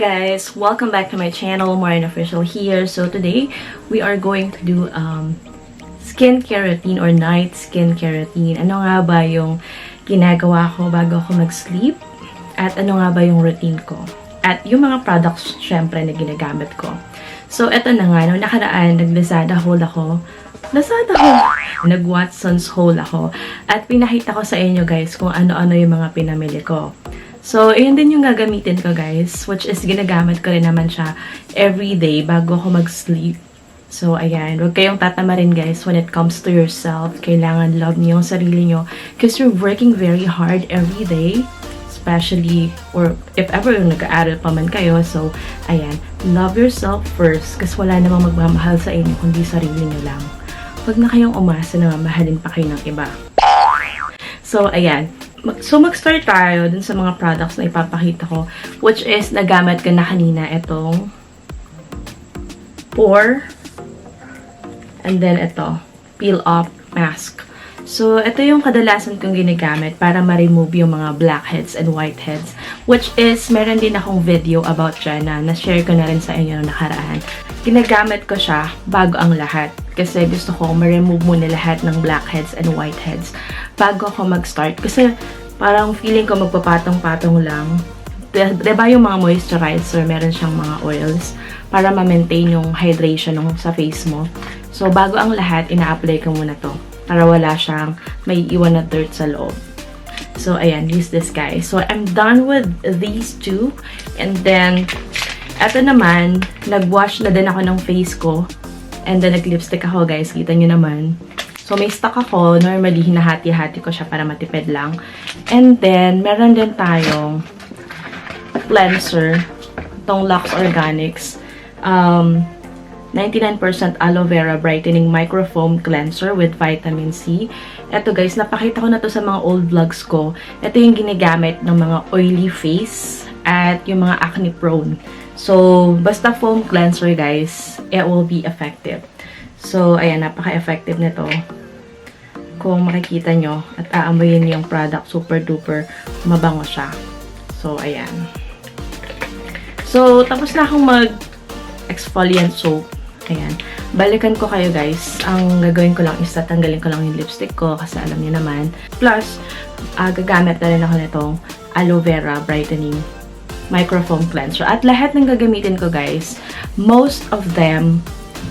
guys! Welcome back to my channel, Maureen Official here. So today, we are going to do skincare routine or night skincare routine. Ano nga ba yung ginagawa ko bago ako mag-sleep? At ano nga ba yung routine ko? At yung mga products, syempre, na ginagamit ko. So, eto na nga, nung nakaraan, nag-Lazada haul ako. Nag-Watson's haul ako. At pinakita ko sa inyo guys kung ano-ano yung mga pinamili ko. So, yun din yung gagamitin ko guys, which is ginagamit ko rin naman siya everyday bago ako mag-sleep. So, ayan, huwag kayong tatamarin guys when it comes to yourself. Kailangan love niyo yung sarili niyo because you're working very hard every day, especially, or if ever nag-aaral pa man kayo. So, ayan, love yourself first kasi wala namang magmamahal sa inyo kundi sarili niyo lang. Huwag na kayong umasa na mamahalin pa kayo ng iba. So, ayan. So, mag-start tayo dun sa mga products na ipapakita ko, which is, nagamit ko na kanina itong Pore, and then ito, Peel Off Mask. So, ito yung kadalasan kong ginagamit para ma-remove yung mga blackheads and whiteheads, which is, meron din akong video about dyan na na-share ko na rin sa inyo na nakaraan. Ginagamit ko siya bago ang lahat kasi gusto ko ma-remove muna lahat ng blackheads and whiteheads bago ako mag-start. Kasi parang feeling ko magpapatong-patong lang. Diba yung mga moisturizer, meron siyang mga oils para ma-maintain yung hydration sa face mo. So, bago ang lahat, ina-apply ko muna to para wala siyang may iwan na dirt sa loob. So, ayan, use this guys. So, I'm done with these two. And then, eto naman, nag-wash na din ako ng face ko. And then, nag-lipstick ako guys. Kita nyo naman. So, may stock ako. Normally, hinahati-hati ko siya para matipid lang. And then, meron din tayong cleanser. Itong LUXE ORGANIX. 99% aloe vera brightening microfoam cleanser with vitamin C. Ito guys, napakita ko na to sa mga old vlogs ko. Ito yung ginagamit ng mga oily face at yung mga acne prone. So, basta foam cleanser guys, it will be effective. So, ayan, napaka-effective nito. Kung makikita nyo at aamoyin yung product, super duper mabango siya. So, ayan. So, tapos na akong mag-exfoliant soap. Ayan. Balikan ko kayo guys. Ang gagawin ko lang is tatanggalin ko lang yung lipstick ko kasi alam niyo naman. Plus, gagamit na rin ako nitong aloe vera brightening microfoam cleanser. At lahat ng gagamitin ko guys, most of them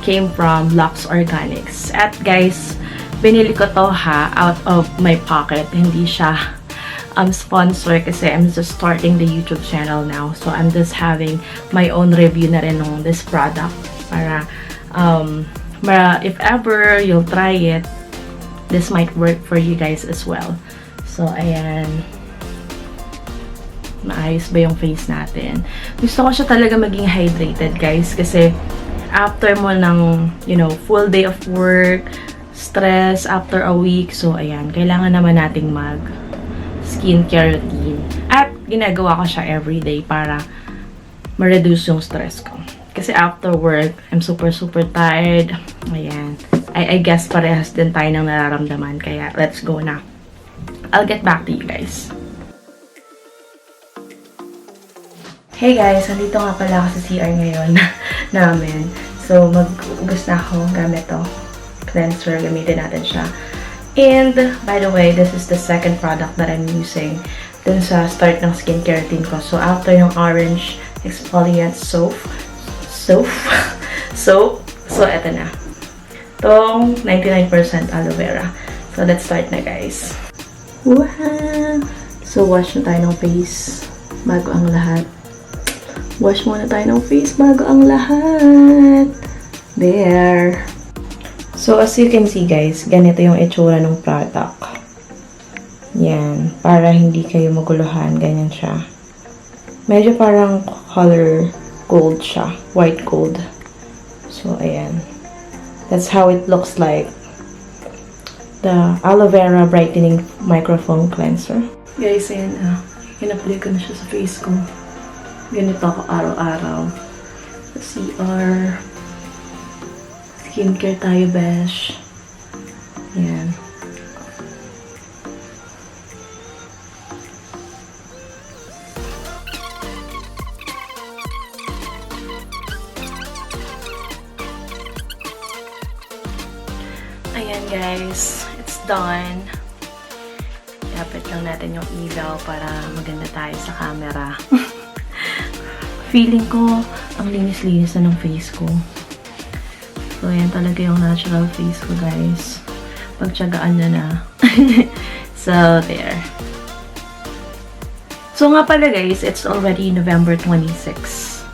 came from LUXE ORGANIX. At guys, binili ko to out of my pocket. Hindi siya sponsor kasi I'm just starting the YouTube channel now. So, I'm just having my own review na rin ng this product para if ever you'll try it, this might work for you guys as well. So, ayan. Maayos ba yung face natin? Gusto ko siya talaga maging hydrated, guys, kasi after mo ng, full day of work, stress, after a week, so, ayan, kailangan naman nating skincare routine. At ginagawa ko siya everyday para ma-reduce yung stress ko. Kasi after work, I'm super tired. Ayan. I guess parehas din tayo ng nararamdaman. Kaya, let's go na. I'll get back to you guys. Hey guys, nandito nga pala ako sa CR ngayon namin. So, mag-ugas na ako gamit to. Cleanser, gamitin natin siya. And, by the way, this is the second product that I'm using dun sa start ng skincare routine ko. So, after yung orange exfoliant soap, so, eto na. Itong 99% aloe vera. So, let's start na, guys. Wow! So, wash na tayo ng face bago ang lahat. Wash muna tayo ng face bago ang lahat. There. So, as you can see, guys, ganito yung itsura ng product. Yan. Para hindi kayo maguluhan. Ganyan siya. Medyo parang color gold siya. White gold. So, ayan. That's how it looks like. The aloe vera brightening microfoam cleanser. Guys, ayan. In-apply ko na siya sa face ko. Ganito ako araw-araw. CR. Skincare tayo, besh. Ayan. Ayan guys, it's done. Dapat lang natin yung ilaw para maganda tayo sa camera. Feeling ko, ang linis-linis na ng face ko. So, ayan talaga yung natural face ko, guys. Pagtsagaan nyo na. So, there. So, nga pala, guys, it's already November 26.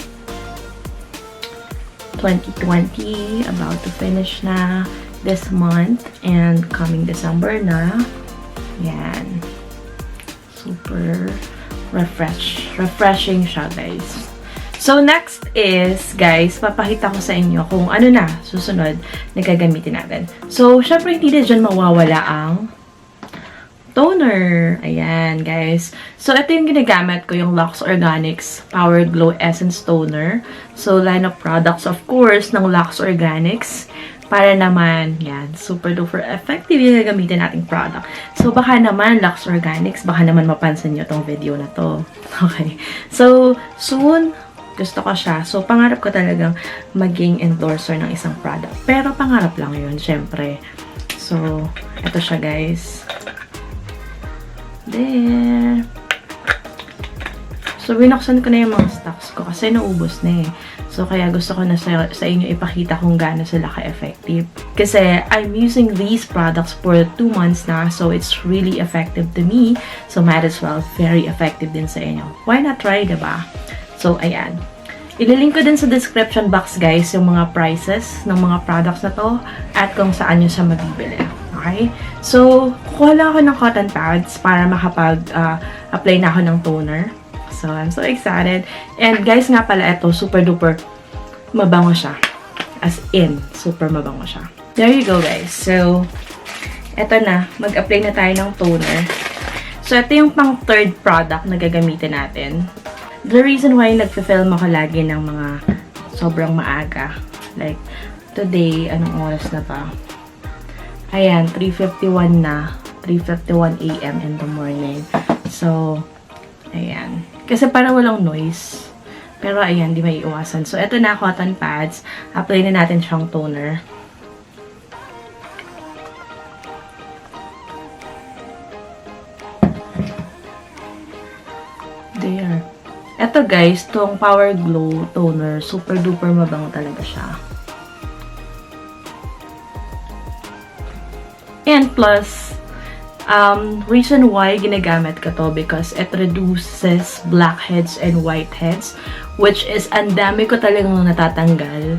2020, about to finish na this month, and coming December na. Yan. Super refreshing siya, guys. So, next is, guys, papakita ko sa inyo kung ano na susunod na gagamitin natin. So, syempre, hindi na dyan mawawala ang toner. Ayan, guys. So, ito yung ginagamit ko, yung LUXE ORGANIX Power Glow Essence Toner. So, line of products, of course, ng LUXE ORGANIX. Para naman, yan, super duper effective yung gagamitin nating product. So, baka naman, LUXE ORGANIX, baka naman mapansin nyo tong video na to. Okay. So, soon, gusto ko siya. So, pangarap ko talagang maging endorser ng isang product. Pero, pangarap lang yun, syempre. So, eto siya, guys. There. So, binuksan ko na yung mga stocks ko kasi naubos na eh. So, kaya gusto ko na sa inyo ipakita kung gaano sila ka-effective. Kasi, I'm using these products for 2 months na. So, it's really effective to me. So, might as well, very effective din sa inyo. Why not try, diba? So, ayan. Ililink ko din sa description box, guys, yung mga prices ng mga products na to at kung saan nyo siya mabibili. Okay? So, kukuha lang ako ng cotton pads para makapag-apply na ako ng toner. So, I'm so excited. And, guys, nga pala, ito, super duper mabango siya. As in, super mabango siya. There you go, guys. So, eto na. Mag-apply na tayo ng toner. So, ito yung pang third product na gagamitin natin. The reason why nagpe-film ako lagi ng mga sobrang maaga. Like, today, anong oras na ba? Ayan, 3:51 na. 3:51 AM in the morning. So, ayan. Kasi parang walang noise. Pero, ayan, di may iwasan. So, eto na, cotton pads. Apply na natin siyang toner. There. Eto guys, tong Power Glow Toner, super duper mabango talaga siya. And plus, reason why ginagamit ko to because it reduces blackheads and whiteheads, which is ang dami ko talagang natatanggal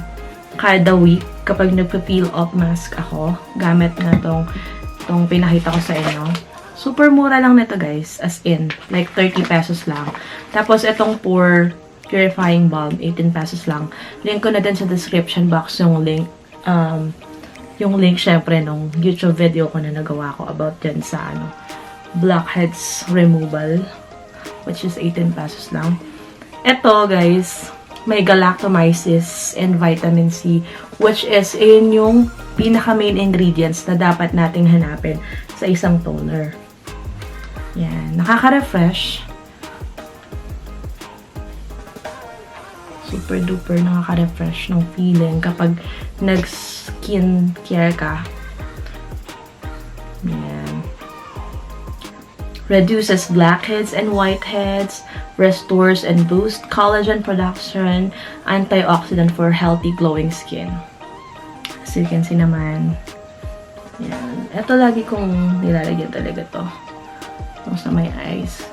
kada week kapag nagpa-peel off mask ako. Gamit nga tong pinakita ko sa inyo. Super mura lang nito, guys. As in, like 30 pesos lang. Tapos, itong Pore Purifying Balm, 18 pesos lang. Link ko na din sa description box yung link. Yung link, syempre, nung YouTube video ko na nagawa ko about dyan sa, blackheads removal. Which is 18 pesos lang. Ito, guys, may galactomyces and vitamin C. Which is, yun yung pinaka-main ingredients na dapat nating hanapin sa isang toner. Yan. Nakaka-refresh. Super duper nakaka-refresh ng feeling kapag nag-skin care ka. Yan. Reduces blackheads and whiteheads, restores and boosts collagen production, antioxidant for healthy glowing skin. As you can see naman. Yan. Ito lagi kong nilalagyan talaga to. Sa my eyes.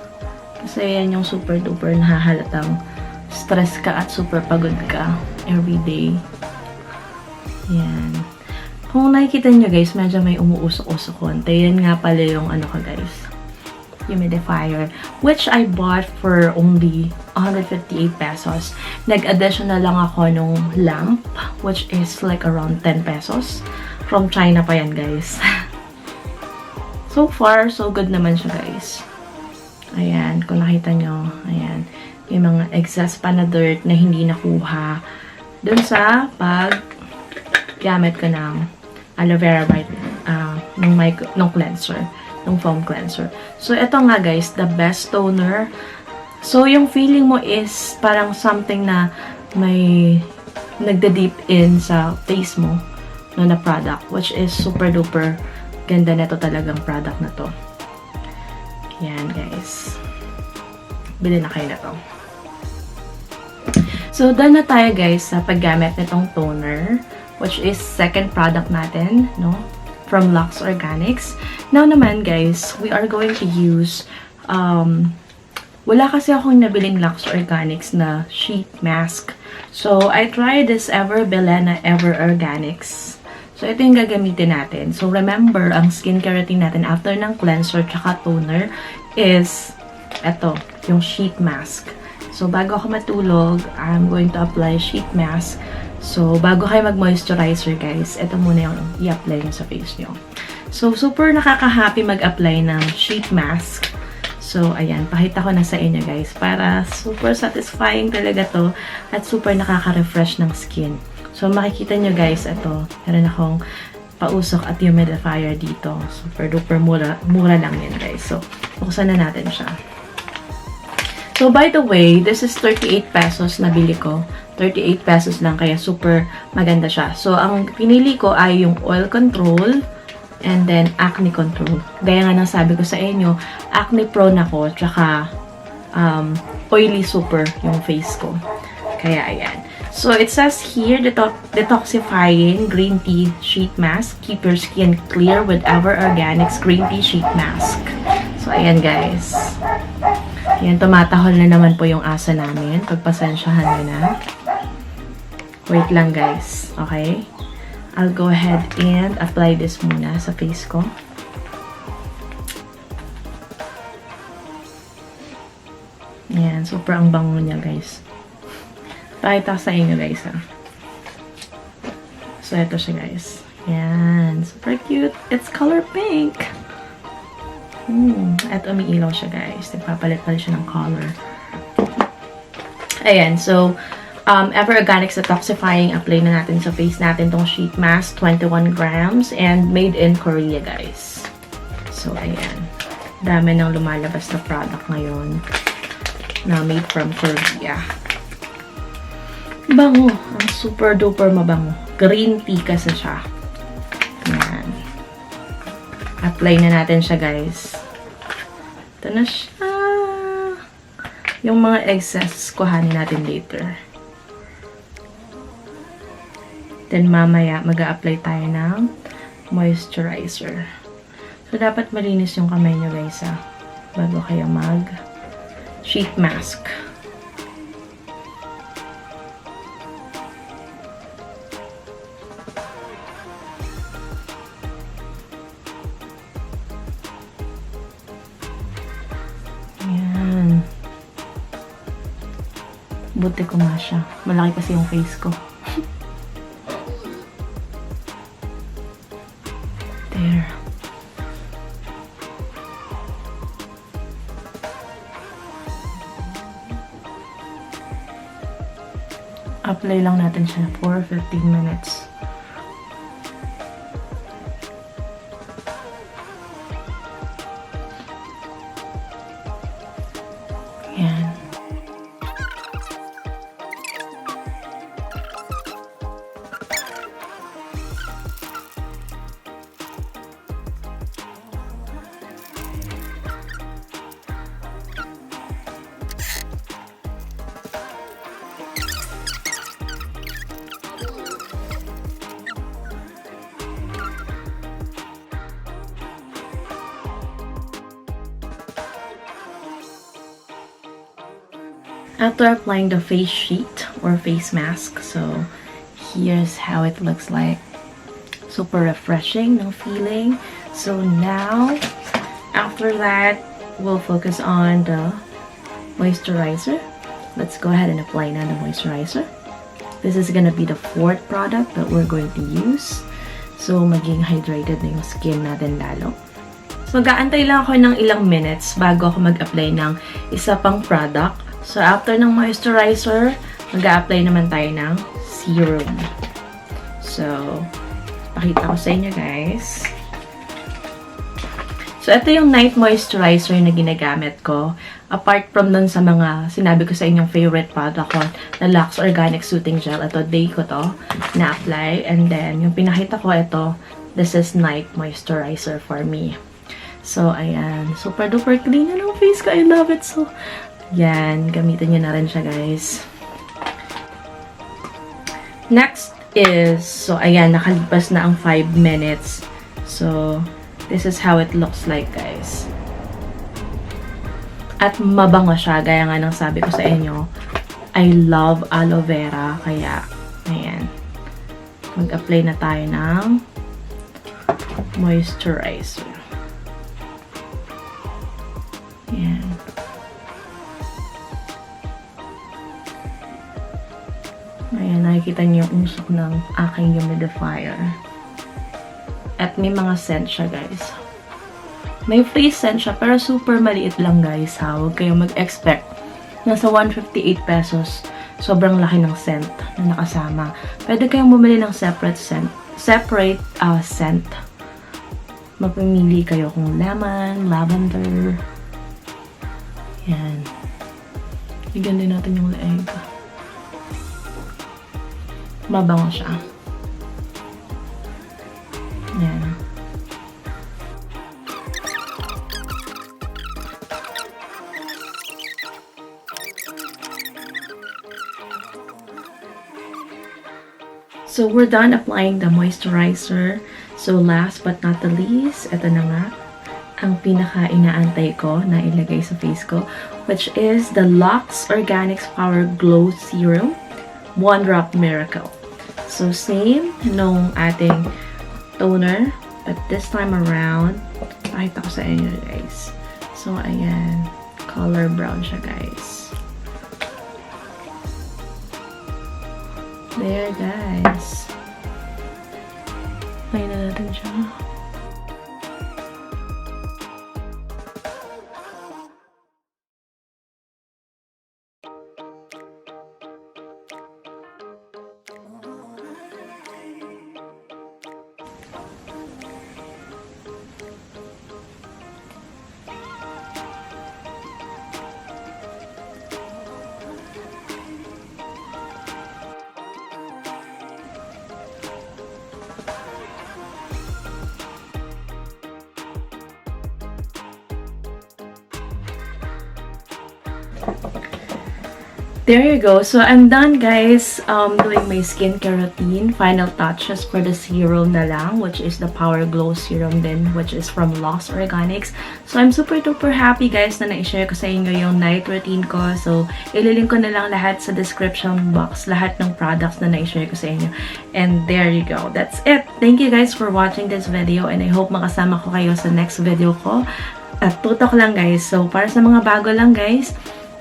Kasi yan yung super duper nahahalatang stress ka at super pagod ka everyday. Yan. Kung nakikita nyo guys, medyo may umuusok-usok konti. Yan nga pala yung ko guys. Humidifier. Which I bought for only 158 pesos. Nag-additional lang ako nung lamp. Which is like around 10 pesos. From China pa yan guys. So far, so good naman siya, guys. Ayan, kung nakita nyo, ayan. May mga excess pa na dirt na hindi nakuha dun sa gamit ko ng aloe vera ng cleanser, ng foam cleanser. So, ito nga, guys, the best toner. So, yung feeling mo is parang something na may nagda-deep in sa face mo. no, na product, which is super duper ganda neto talagang product na to. Yan, guys. Bili na kayo na to. So, done na tayo, guys, sa paggamit nitong toner, which is second product natin, no? From LUXE ORGANIX. Now naman, guys, we are going to use, wala kasi akong nabiling LUXE ORGANIX na sheet mask. So, I tried this Belena Ever Organics. So, ito yung gagamitin natin. So, remember, ang skincare routine natin after ng cleanser tsaka toner is ito, yung sheet mask. So, bago ako matulog, I'm going to apply sheet mask. So, bago kayo mag-moisturizer, guys, ito muna yung i-apply nyo sa face nyo. So, super nakaka-happy mag-apply ng sheet mask. So, ayan, pakita ko na sa inyo, guys, para super satisfying talaga to at super nakaka-refresh ng skin. So, makikita nyo, guys, ito, meron akong pausok at humidifier dito. Super duper mura lang yan, guys. So, buksan na natin siya. So, by the way, this is 38 pesos na bili ko. 38 pesos lang, kaya super maganda siya. So, ang pinili ko ay yung oil control and then acne control. Gaya nga nang sabi ko sa inyo, acne prone ako, tsaka oily super yung face ko. Kaya, ayan. So, it says here, Detoxifying Green Tea Sheet Mask. Keep your skin clear with Ever Organics Green Tea Sheet Mask. So, ayan, guys. Ayan, tumatahol na naman po yung asa namin. Pagpasensyahan nyo na. Wait lang, guys. Okay? I'll go ahead and apply this muna sa face ko. Ayan, super ang bango niya, guys. Pakita sa inyo, guys, ha. So, ito siya, guys. Ayan, super cute. It's color pink. At umiilaw siya, guys. Nagpapalit-palit siya ng color. Ayan, so, Ever Organics Detoxifying, apply na natin sa face natin tong sheet mask, 21 grams, and made in Korea, guys. So, ayan. Dami ng lumalabas na product ngayon na made from Korea. Bango. Ang super duper mabango. Green tea kasi siya. Ayan. Apply na natin siya, guys. Ito na siya. Yung mga excess, kuhanin natin later. Then, mamaya, mag-a-apply tayo ng moisturizer. So, dapat malinis yung kamay nyo, guys, ha, bago kayo mag-sheet mask. Ayan. Buti ko nga siya. Malaki kasi yung face ko. There. Apply lang natin siya for 15 minutes. Ayan. After applying the face sheet or face mask, so here's how it looks like. Super refreshing, no feeling. So now, after that, we'll focus on the moisturizer. Let's go ahead and apply na the moisturizer. This is gonna be the fourth product that we're going to use. So, maging hydrated na yung skin natin lalo. So, mag-aantay lang ako ng ilang minutes bago ako mag-apply ng isa pang product. So, after ng moisturizer, mag-a-apply naman tayo ng serum. So, pakita ko sa inyo, guys. So, ito yung night moisturizer na ginagamit ko. Apart from dun sa mga sinabi ko sa inyong favorite product ko, na LUXE ORGANIX Soothing Gel. Ito, day ko to na-apply. And then, yung pinakita ko ito, this is night moisturizer for me. So, ayan. Super duper clean na ng face ko. I love it so. Yan. Gamitin nyo na rin siya, guys. Next is, so, ayan. Nakalipas na ang 5 minutes. So, this is how it looks like, guys. At mabango siya. Gaya nga ng sabi ko sa inyo. I love aloe vera. Kaya, ayan. Mag-apply na tayo ng moisturizer. Ayan. Ayan, nakikita niyo yung usok ng aking humidifier. At may mga scent siya, guys. May face scent siya, pero super maliit lang, guys, ha? Huwag kayong mag-expect. Nasa 158 pesos. Sobrang laki ng scent na nakasama. Pwede kayong bumili ng separate scent. Mapamili kayo kung lemon, lavender. Yan. Bigyan din natin yung leeg. Mabango siya. Yan. So, we're done applying the moisturizer. So, last but not the least, ito na nga, ang pinaka-inaantay ko na ilagay sa face ko, which is the LUXE ORGANIX Power Glow Serum 1 Drop Miracle. So, same nung ating toner, but this time around, pakita ko sa inyo, guys. So, ayan, color brown siya, guys. There, guys. Try na natin siya. There you go. So, I'm done, guys, doing my skincare routine. Final touches for the serum na lang, which is the Power Glow Serum din, which is from LUXE ORGANIX. So, I'm super duper happy, guys, na na-share ko sa inyo yung night routine ko. So, ililink ko na lang lahat sa description box, lahat ng products na na-share ko sa inyo. And there you go. That's it. Thank you, guys, for watching this video, and I hope makasama ko kayo sa next video ko. At tutok lang, guys. So, para sa mga bago lang, guys,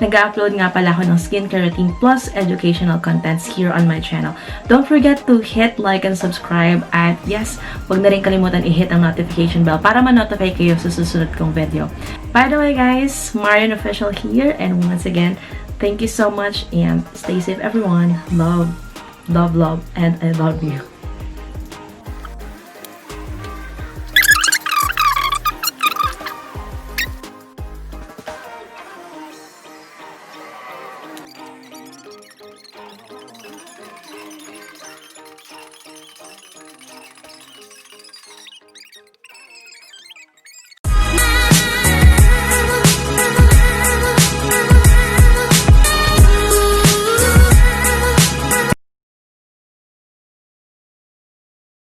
nag-upload nga pala ako ng skincare routine plus educational contents here on my channel. Don't forget to hit like and subscribe, at yes, huwag na rin kalimutan i-hit ang notification bell para ma-notify kayo sa susunod kong video. By the way, guys, Marian Official here, and once again, thank you so much and stay safe, everyone. Love, love, love, and I love you.